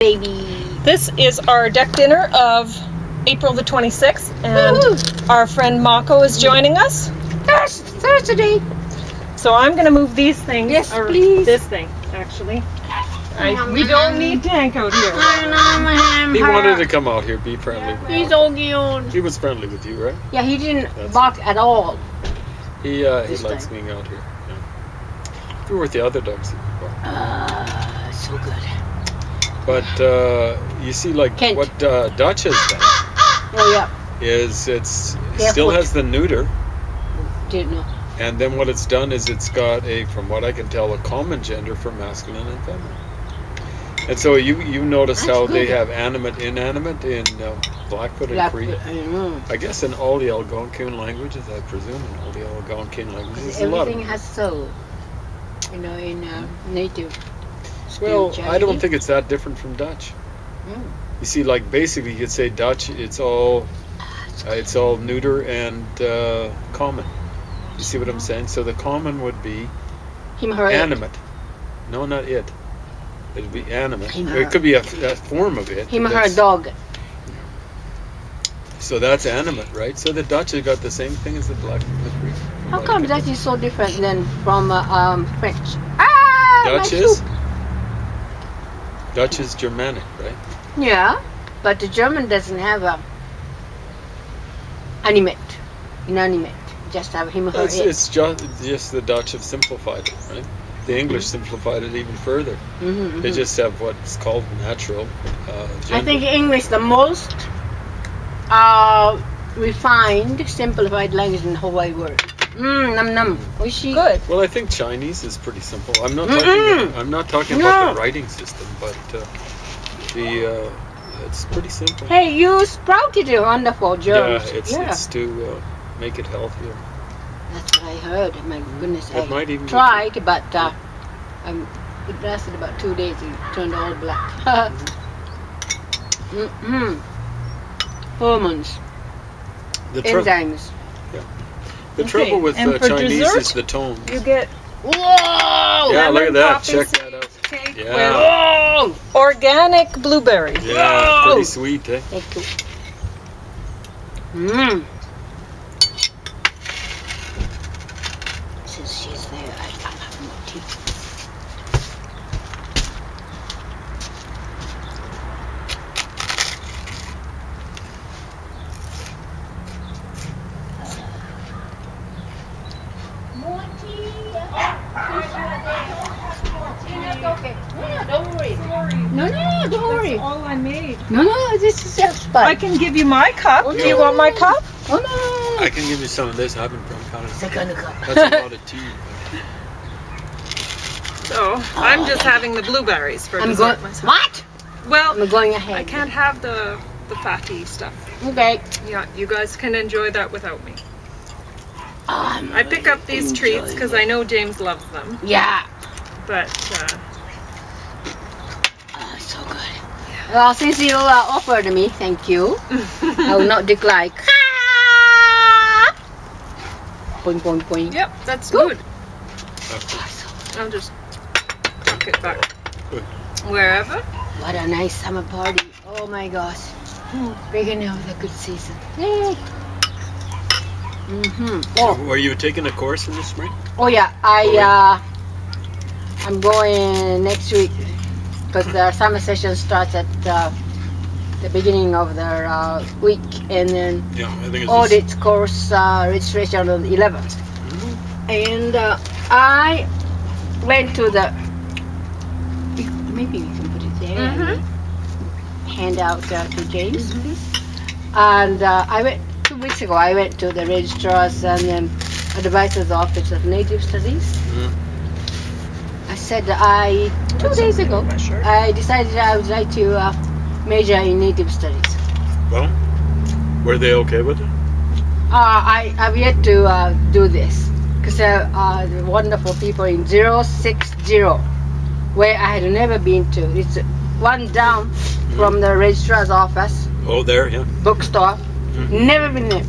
baby. This is our deck dinner of April the 26th, and our friend Mako is joining us. Thursday. So I'm going to move these things. Yes, or please. This thing, actually. We don't need Tank out here. He wanted to come out here, be friendly. He's so cute. He was friendly with you, right? Yeah, he didn't bark at all. He likes being out here. Yeah. If you were with the other dogs, he would bark. So good. But you see, like Kent. what Dutch has done Oh yeah. is it still has the neuter, Didn't know. and then what it's done is it's got from what I can tell, a common gender for masculine and feminine. And so you notice That's how good. they have animate, inanimate in Blackfoot and Cree. I don't know. I guess in all the Algonquin languages, I presume in all the Algonquin languages, there's a lot of Everything has soul. In native. Well, I don't spirituality. think it's that different from Dutch. Mm. You see, like basically, you could say Dutch. It's all neuter and common. You see what I'm saying? So the common would be Him, her, animate. No, not it. It'd be animate. Him, Or her. it could be a form of it. Him, but her that's- dog. So that's animate, right? So the Dutch have got the same thing as the Black and the Cree. How come that is so different than from French? Dutch is Germanic, right? Yeah, but the German doesn't have a inanimate. Just have him, her, it. It's just the Dutch have simplified it, right? The English simplified it even further. They just have what's called natural gender. I think English the most refined, simplified language in the whole wide world. Num num. Oishi. Good. Well, I think Chinese is pretty simple. I'm not talking about the writing system, but it's pretty simple. Hey, you sprouted a wonderful germs. It's to make it healthier. That's what I heard. My goodness, It might even be tried, but it lasted about 2 days. It turned all black. Hormones, enzymes. The trouble with and for Chinese dessert, is the tones. You get Whoa! Yeah, look at that. poppy Check seeds that out. cake Yeah. with organic blueberries. Yeah, Whoa! pretty sweet, eh? Thank you. Since she's there, I'll have more tea. More tea? Okay. No, don't worry. No, don't worry. All I made. No, this is just fun. I can give you my cup. Oh, Do you want my cup? Oh no! I can give you some of this. I haven't drunk out of it. Second cup. That's a lot of tea. So I'm just having the blueberries for I'm dessert going. myself. What? Well, I'm going ahead. I can't have the fatty stuff. Okay. Yeah, you guys can enjoy that without me. I'm I pick up these treats because I know James loves them, Yeah. but So good. Well, since you offered me, thank you. I will not decline. Point, point, point. yep, that's Good. good. I'll just tuck it back Good. wherever. What a nice summer party. Oh my gosh. Beginning of the good season. Yay. Oh. Were you taking a course in the spring? Oh yeah, I'm going next week because the summer session starts at the beginning of the week, and then Yeah, I think it's audit course registration on the 11th. And I went to the, maybe we can put it there, hand out to James, please. And I went 2 weeks ago. I went to the registrar's and then advisor's office of Native Studies. I said 2 days ago I decided I would like to major in Native Studies. Well, were they okay with it? I've yet to do this because the wonderful people in 060, where I had never been to. It's one down from the registrar's office, Oh, there, yeah. bookstore. Never been there.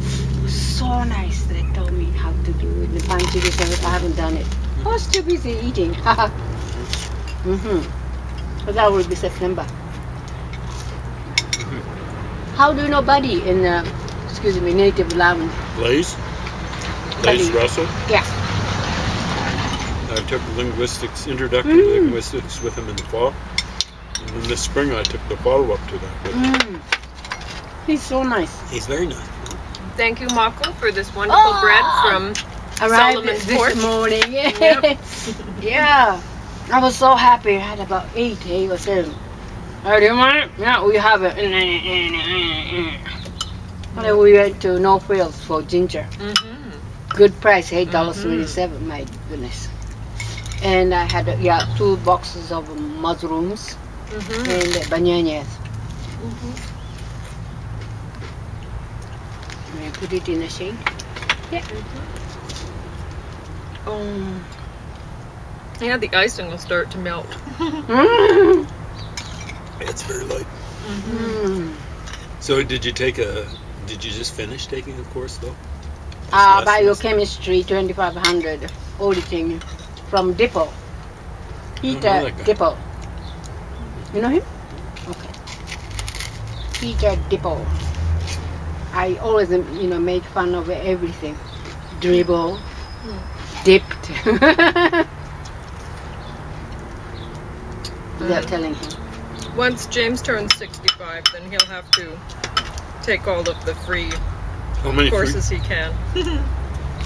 So nice. They told me how to do it. The punch this and I haven't done it. I was too busy eating. So that will be September. How do you know Buddy in excuse me, native language? Blaze Buddy. Russell. Yeah. I took introductory to linguistics with him in the fall. And then this spring I took the follow-up to that. But He's so nice. he's very nice. Thank you, Mako, for this wonderful bread from Arrived Solomon's this Porch. morning. Yep. Yeah. I was so happy. I had about 8. He was saying, "Oh, do you want it?" Yeah, we have it. And then we went to North Wales for ginger. Good price, $8.27. My goodness. And I had 2 boxes of mushrooms and bananas. I put it in a shade. Yeah. Yeah, the icing will start to melt. It's very light. So did you just finish taking the course though? Biochemistry 2500 auditing from Dippo. Peter Dippo. You know him? Okay. Peter Dippo. I always, make fun of everything. Dribble, dipped. Without telling him. Once James turns 65, then he'll have to take all of the free courses he can.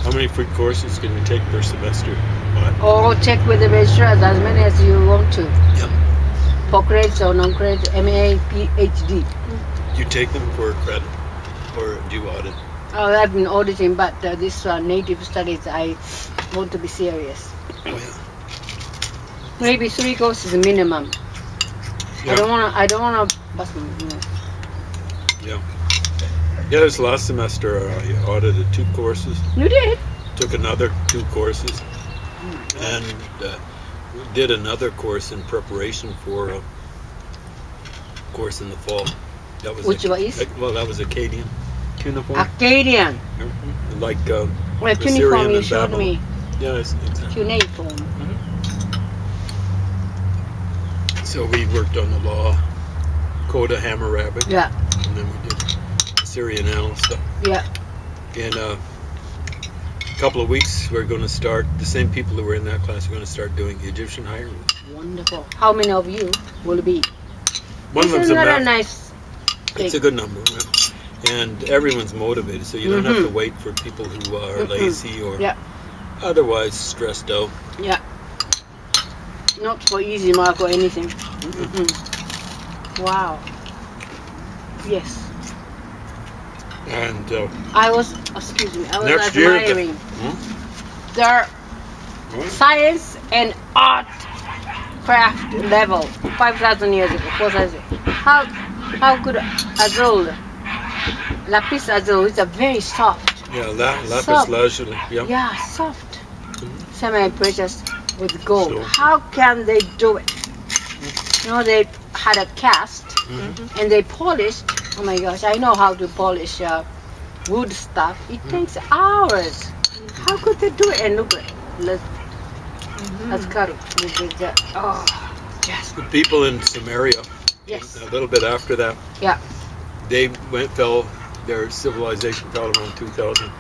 How many free courses can you take per semester? Or check with the registrars as many as you want to. Yep. For credits or non-credit, MA, PhD. Do you take them for credit or do you audit? Oh, I've been auditing, but this native studies, I want to be serious. Oh yeah. Maybe 3 courses minimum. Yeah. I don't wanna bust my. Yeah. Yeah, this last semester I audited 2 courses. You did? Took another 2 courses. And did another course in preparation for a course in the fall. That was Which one is? That was Acadian cuneiform. Acadian. Like cuneiform you and showed Babylon. me. Yes, exactly. Cuneiform. So we worked on the law, Coda, Hammer, Rabbit. Yeah. And then we did Syrian Annal stuff. Yeah. In a couple of weeks, we're going to start, the same people who were in that class are going to start doing Egyptian hieroglyphs. Wonderful. How many of you will be? One of them's Isn't that a nice thing? It's a good number. Yeah. And everyone's motivated, so you don't have to wait for people who are lazy or otherwise stressed out. Yeah. Not for easy mark or anything. Wow. Yes. And I was next year, admiring their science and art craft level 5,000 years ago, 4,000. How could azul, lapis azul is a very soft. Yeah, lapis soft. lazuli. Yep. Yeah, soft. Semi-precious with gold. So- How can they do it? They had a cast and they polished. Oh my gosh, I know how to polish wood stuff. It takes hours. How could they do it? And look at let's cut it. Just The people in Samaria, yes. a little bit after that, Yeah. they their civilization fell around 2000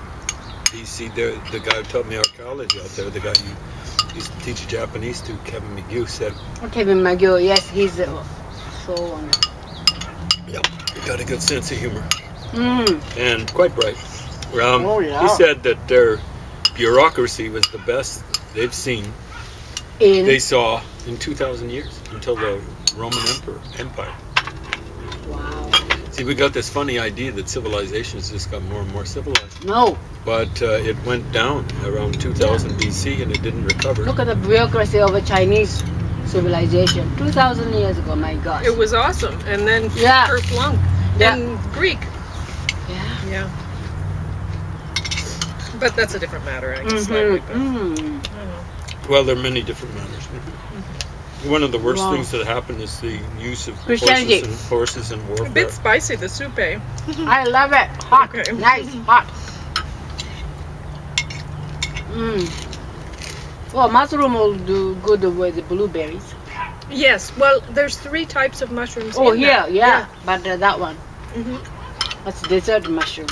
BC. The guy who taught me our college out there, the guy who used to teach Japanese to, Kevin McGew, said, Kevin McGill, yes, he's so wonderful. yep, he got a good sense of humor Mm. and quite bright. Oh, yeah. He said that their bureaucracy was the best they've seen, they saw in 2,000 years, until the Roman Empire. Wow. See, we got this funny idea that civilizations just got more and more civilized. No. But it went down around 2000 BC and it didn't recover. Look at the bureaucracy of a Chinese civilization 2,000 years ago. My gosh. It was awesome. And then kerplunk. Yeah. And Greek. Yeah. Yeah. But that's a different matter, I guess. Slightly, but, I don't know. Well, there are many different matters. One of the worst things that happened is the use of horses in warfare. A bit spicy, the soup, eh? I love it. Hot. Okay. Nice. Hot. Well, mushroom will do good with the blueberries. Yes. Well, there's 3 types of mushrooms. Oh, in here, that. yeah. But that one. That's dessert mushroom.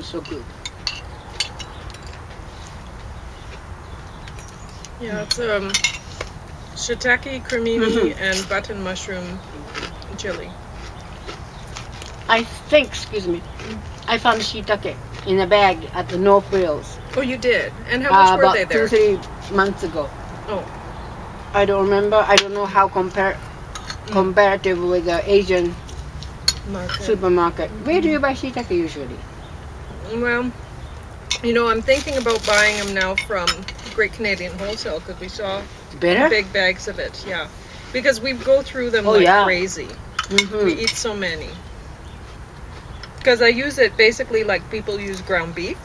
So good. Yeah, it's shiitake, cremini, and button mushroom chili. I think, excuse me, I found shiitake in a bag at the North Wales Oh, you did? And how much were about they there? 2-3 months ago. Oh. I don't remember. I don't know how comparative with the Asian Market. supermarket. Where do you buy shiitake usually? Well, you know, I'm thinking about buying them now from Great Canadian Wholesale because we saw Better? big bags of it. Yeah, because we go through them Oh, like yeah. crazy. Mm-hmm. We eat so many. Because I use it basically like people use ground beef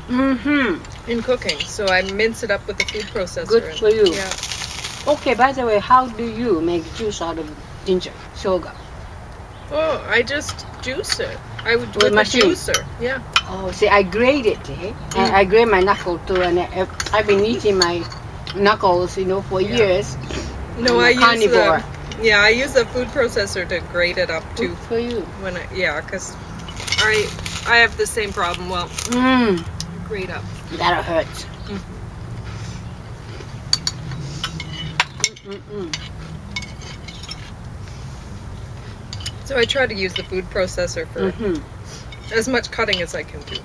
in cooking. So I mince it up with the food processor. Good for you. Yeah. Okay, by the way, how do you make juice out of ginger, shoga? Oh, I just juice it. I would With with a machine? juicer. Yeah. Oh, see, I grate it. I grate my knuckle too, and I've been eating my knuckles, for years. No, I'm I a use carnivore. I use the food processor to grate it up too. Good for you. Because I have the same problem. Well, grate up. That hurts. So I try to use the food processor for as much cutting as I can do.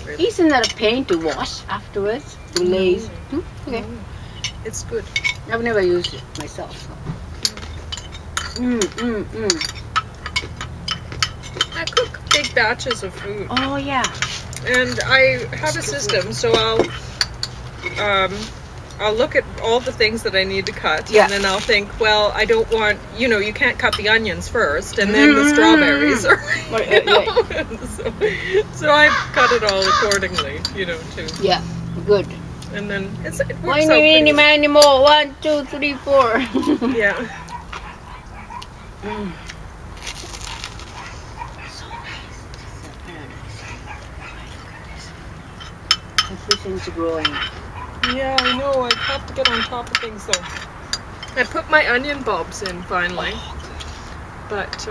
Really. Isn't that a pain to wash afterwards? To lace? Okay. It's good. I've never used it myself. So. I cook big batches of food. Oh yeah. And I have a system, so I'll look at all the things that I need to cut, Yeah. and then I'll think, well, I don't want, you can't cut the onions first, and then the strawberries. So I cut it all accordingly, too. Yeah, good. And then it works Why out pretty well. many more? 1, 2, 3, 4. Yeah. Everything's growing. Yeah, I know. I have to get on top of things, though. I put my onion bulbs in finally, but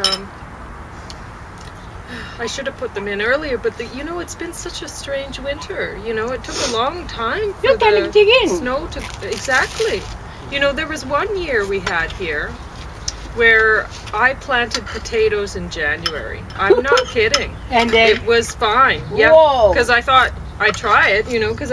I should have put them in earlier. But it's been such a strange winter. It took a long time for You can't dig in. snow to exactly. There was one year we had here where I planted potatoes in January. I'm not kidding. And then It was fine. Yeah, Whoa. because I thought I'd try it. Because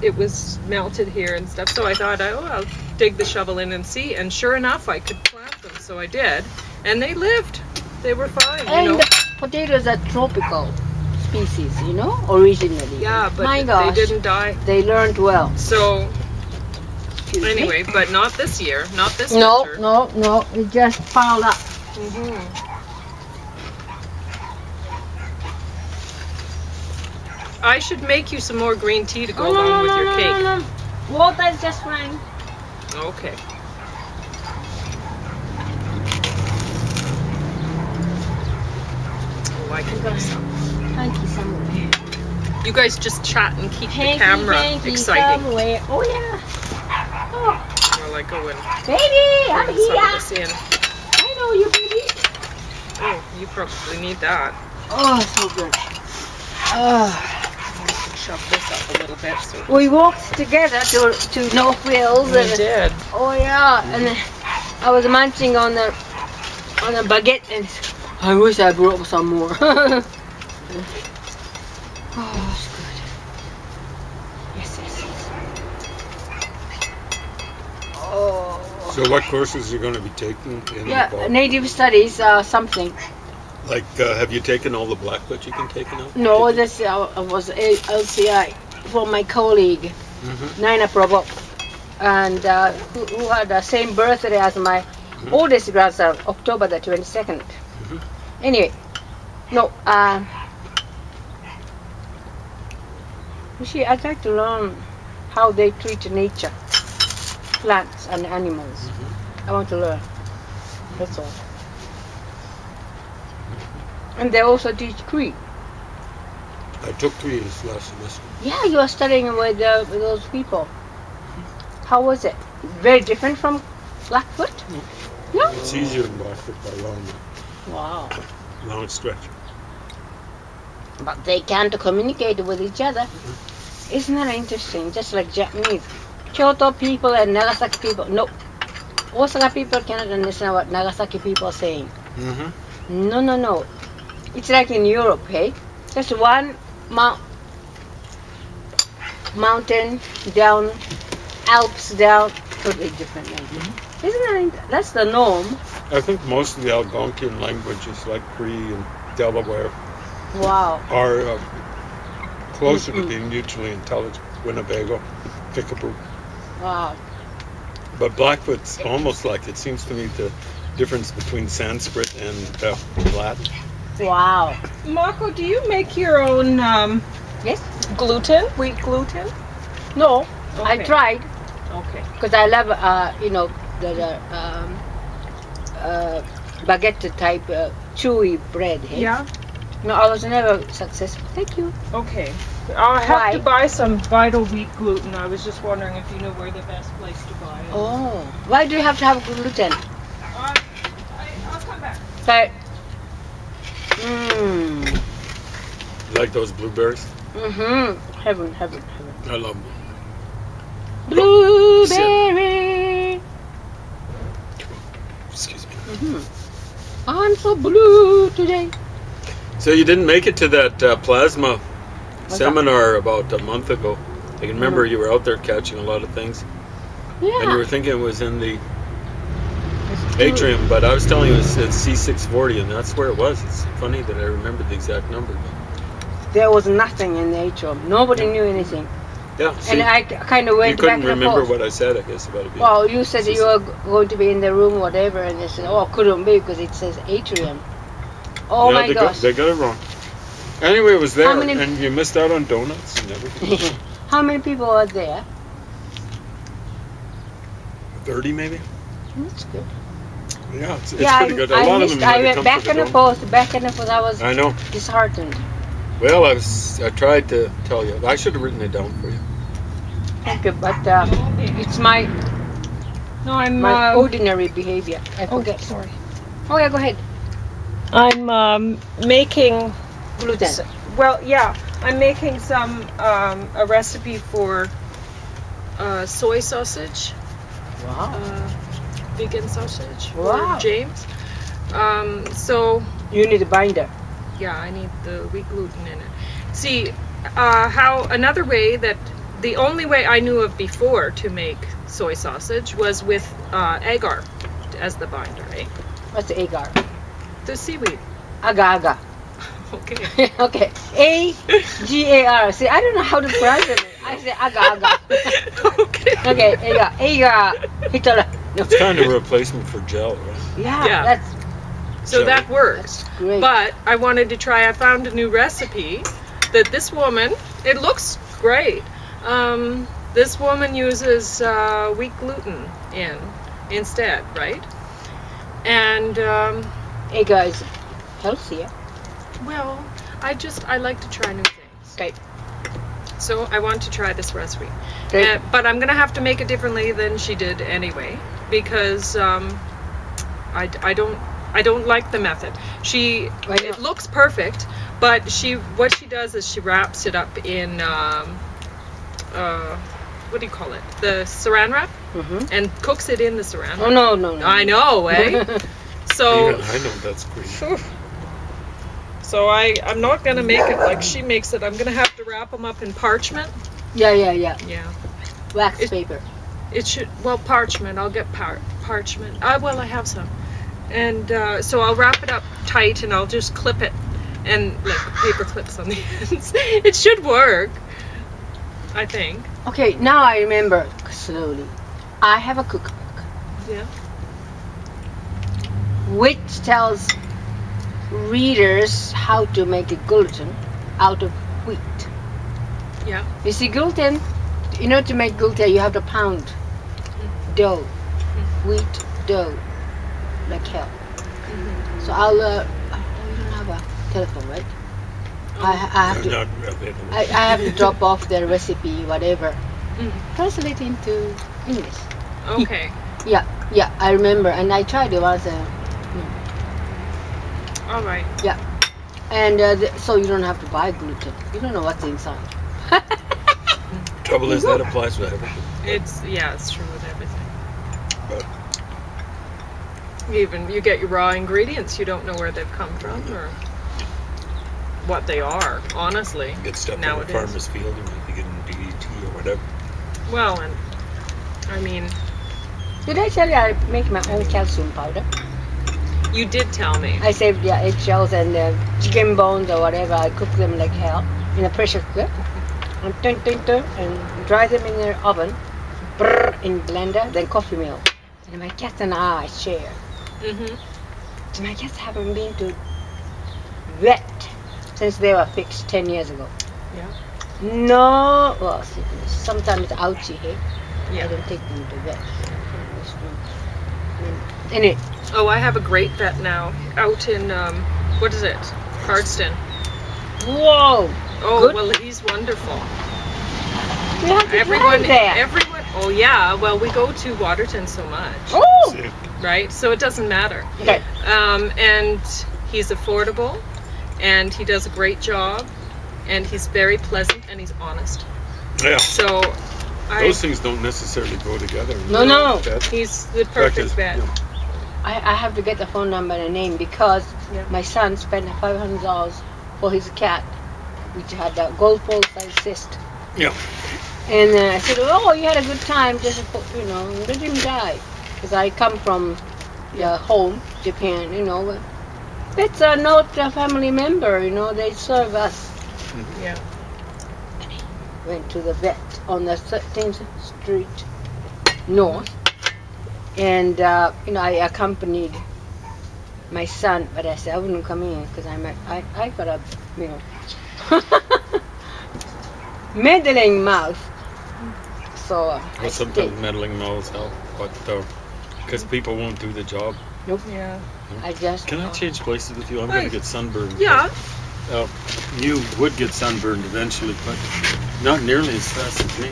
it was melted here and stuff. So I thought, I'll dig the shovel in and see. And sure enough, I could plant them. So I did. And they lived. They were fine, and potatoes are tropical species, originally. Yeah, but My they gosh, didn't die. they learned well. So Excuse me. anyway, but not this year. Not this No, winter. no, it just piled up. I should make you some more green tea to go along with your cake. No. Water is just fine. Okay. Oh, I can do some. Thank you, somewhere. You guys just chat and keep the camera exciting Somewhere. Oh yeah. Oh, while I go and baby, I'm bring some of here. this in. I know you, baby. Oh, you probably need that. Oh, so good. Oh. Shove this up a little bit. So We walked together to North Wales. we did. Oh yeah, and then I was munching on a baguette, and I wish I brought some more. Oh, it's good. Yes. Oh. So what courses are you going to be taking in the fall? Native studies, something. Like, have you taken all the Blackfoot you can take now? No, this was LCI for my colleague, Nina Provo, and who had the same birthday as my oldest grandson, October the 22nd. Anyway, no, you see, I'd like to learn how they treat nature, plants and animals. I want to learn, that's all. And they also teach Cree. I took 3 this last semester. Yeah, you are studying with those people. How was it? Very different from Blackfoot? No? It's easier than Blackfoot by a long way. Wow. long stretch. But they can't communicate with each other. Isn't that interesting? Just like Japanese. Kyoto people and Nagasaki people. No. Osaka people cannot understand what Nagasaki people are saying. Mm-hmm. No, no, no. It's like in Europe, hey? Just one mountain down, Alps down, totally different language. Isn't that? That's the norm. I think most of the Algonquian languages, like Cree and Delaware, Wow. are closer to being mutually intelligible. Winnebago, Kickapoo. Wow. But Blackfoot's almost like, it seems to me, the difference between Sanskrit and Latin. Wow. Mako, do you make your own Yes? gluten? Wheat gluten? No. I Okay. tried Okay. because I love, the baguette type chewy bread. Hey? Yeah. No, I was never successful. Thank you. Okay. I'll have Why? to buy some Vital Wheat gluten. I was just wondering if you knew where the best place to buy it. Oh. Why do you have to have gluten? I'll come back. But, mmm. Like those blueberries? Mm-hmm. Heaven. I love them. Blueberry. Excuse me. Mm-hmm. I'm so blue today. So you didn't make it to that plasma What's seminar about a month ago. I can remember Mhm. you were out there catching a lot of things. Yeah. And you were thinking it was in the It's too- atrium, but I was telling you it's C640, and that's where it was. It's funny that I remember the exact number. But There was nothing in the atrium. Nobody knew anything. yeah, see, And I kind of you went back couldn't and remember forth. what I said, I guess, about it being. Well, you said C6. you were going to be in the room, whatever, and they said, oh, couldn't be because it says atrium. Oh yeah, my they gosh. they got it wrong. Anyway, it was there, How many- and you missed out on donuts and everything. How many people were there? 30 maybe? That's good. Yeah, it's yeah, pretty good. A I lot of missed. them I had to went come back for and the donut. forth, back and forth. I was I know. disheartened. Well, I tried to tell you. I should have written it down for you. Thank you, but it's my No, I'm ordinary behavior. I forget. sorry. Oh yeah, go ahead. I'm making Gluten. well, yeah, I'm making some a recipe for soy sausage, Wow. vegan sausage Wow. for James. So You need a binder. yeah, I need the wheat gluten in it. See, how another way that the only way I knew of before to make soy sausage was with agar as the binder, right? What's the agar? The seaweed. Agar. Okay. Okay. A-G-A-R. See, I don't know how to pronounce it. I say agar. Okay. Okay, agar. Hitler. No. It's kind of a replacement for gel, right? Yeah, Yeah. that's So that works. great. But I wanted to try. I found a new recipe that this woman. It looks great. This woman uses wheat gluten instead, right? And agar is healthier. well, I like to try new things. Okay. So I want to try this recipe. Great. But I'm gonna have to make it differently than she did anyway, because I don't like the method. Why It not? looks perfect, but what she does is she wraps it up in what do you call it? The saran wrap, Mm-hmm. and cooks it in the saran Oh wrap. no. I know, eh? So Even I know that's great. so I'm not gonna make it like she makes it. I'm gonna have to wrap them up in parchment. Yeah. Yeah. Wax It- paper. It should, parchment. I'll get parchment. Well, I have some. And so I'll wrap it up tight and I'll just clip it and like paper clips on the ends. It should work, I think. Okay, now I remember slowly. I have a cookbook Yeah. which tells readers how to make a gluten out of wheat. Yeah. You see, gluten, in order to make gluten, you have to pound dough, wheat dough, like hell. So I'll, you don't have a telephone, right? I have to, Not available. I have to drop off the recipe, whatever, Mhm. translate into English. Okay. Yeah, I remember, and I tried it once. All right. And so you don't have to buy gluten. You don't know what's inside. Trouble is that applies with everything. It's true with everything. But Even you get your raw ingredients, you don't know where they've come from or what they are. Honestly, you get stuff nowadays. from a farmer's field, you might be getting DDT or whatever. Well, and I mean, Did I tell you I make my own calcium powder? you did tell me. I saved eggshells and chicken bones or whatever. I cook them like hell in a pressure cooker. And and dry them in the oven. In blender, then coffee milk. And my cats and I share. Mm-hmm. My cats haven't been to vet since they were fixed 10 years ago. Yeah. No, well, sometimes ouchy, hey? I Yeah. don't take them to vet. Anyway, Oh, I have a great vet now out in what is it? Cardston. whoa! Oh, Good. well, he's wonderful. We have to Everyone, drive there. everyone. Oh yeah. Well, we go to Waterton so much, Oh! See, right? So it doesn't matter. Okay. And he's affordable, and he does a great job, and he's very pleasant, and he's honest. yeah, So, those things don't necessarily go together. No. he's the perfect vet. Yeah. I have to get the phone number and a name because Yeah. my son spent $500 for his cat, which had a gold pole size cyst. Yeah. And I said, oh, you had a good time, just, let him die. Because I come from home, Japan, Pets are not a family member, they serve us. Yeah. Went to the vet on the 13th Street North. And, I accompanied my son, but I said I wouldn't come in because I got a, meddling mouth. So I Well, stayed. sometimes meddling mouths help, but because people won't do the job. Yeah. I just. Can I change places with you? I'm going to get sunburned. Yeah. You would get sunburned eventually, but not nearly as fast as me.